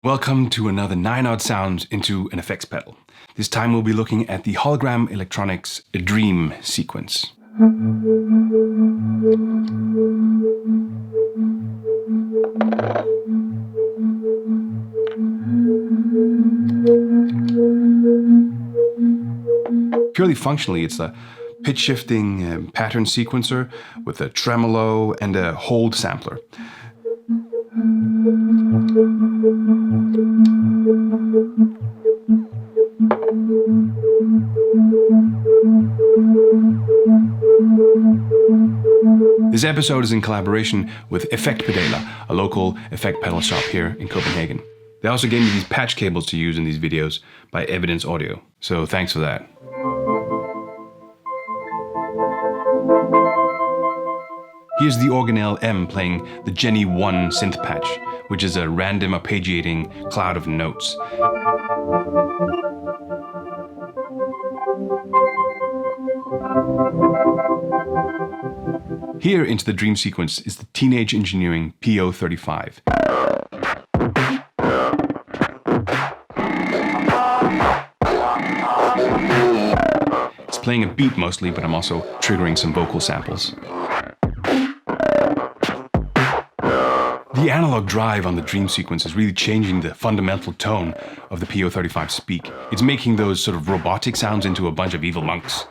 Welcome to another 9-odd sounds into an effects pedal. This time we'll be looking at the Hologram Electronics Dream sequence. Purely functionally, it's a pitch shifting pattern sequencer with a tremolo and a hold sampler. This episode is in collaboration with Effektpedaler, a local effect pedal shop here in Copenhagen. They also gave me these patch cables to use in these videos by Evidence Audio, so thanks for that. Here's the organelle M playing the Jenny 1 synth patch, which is a random arpeggiating cloud of notes. Here into the dream sequence is the Teenage Engineering PO35. It's playing a beat mostly, but I'm also triggering some vocal samples. The analog drive on the dream sequence is really changing the fundamental tone of the PO35 speak. It's making those sort of robotic sounds into a bunch of evil monks.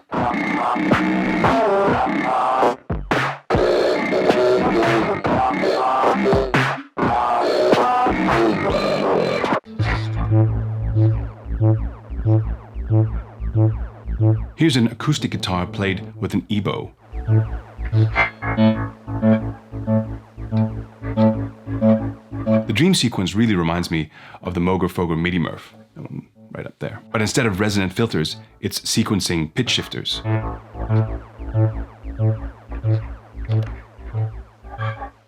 Here's an acoustic guitar played with an ebow. The dream sequence really reminds me of the Moger Foger MIDI Murph, right up there. But instead of resonant filters, it's sequencing pitch shifters.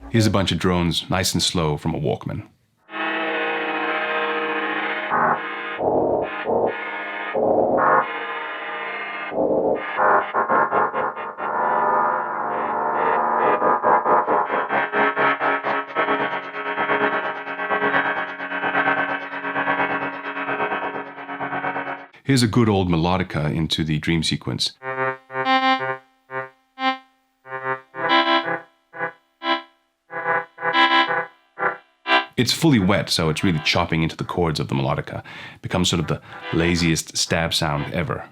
Here's a bunch of drones, nice and slow, from a walkman. Here's a good old melodica into the dream sequence. It's fully wet, so it's really chopping into the chords of the melodica. It becomes sort of the laziest stab sound ever.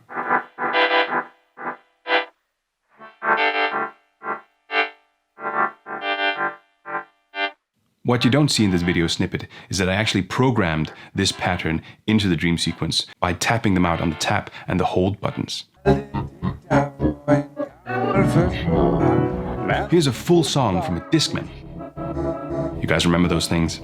What you don't see in this video snippet is that I actually programmed this pattern into the dream sequence by tapping them out on the tap and the hold buttons. Here's a full song from a Discman. You guys remember those things?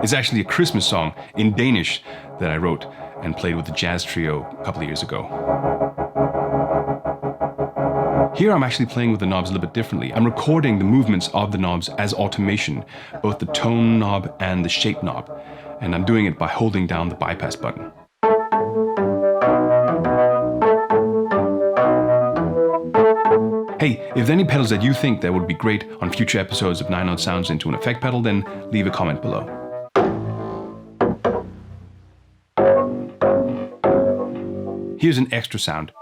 It's actually a Christmas song in Danish that I wrote and played with the jazz trio a couple of years ago. Here I'm actually playing with the knobs a little bit differently. I'm recording the movements of the knobs as automation, both the tone knob and the shape knob. And I'm doing it by holding down the bypass button. Hey, if there are any pedals that you think that would be great on future episodes of 9-odd Sounds into an Effect Pedal, then leave a comment below. Here's an extra sound.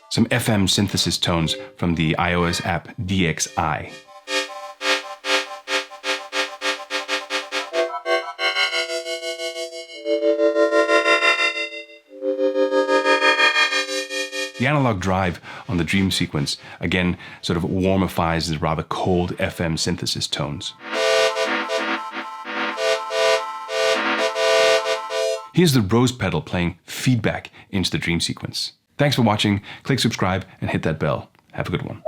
Some FM synthesis tones from the iOS app DXi. The analog drive on the dream sequence, again, sort of warmifies the rather cold FM synthesis tones. Here's the rose pedal playing feedback into the dream sequence. Thanks for watching. Click subscribe and hit that bell. Have a good one.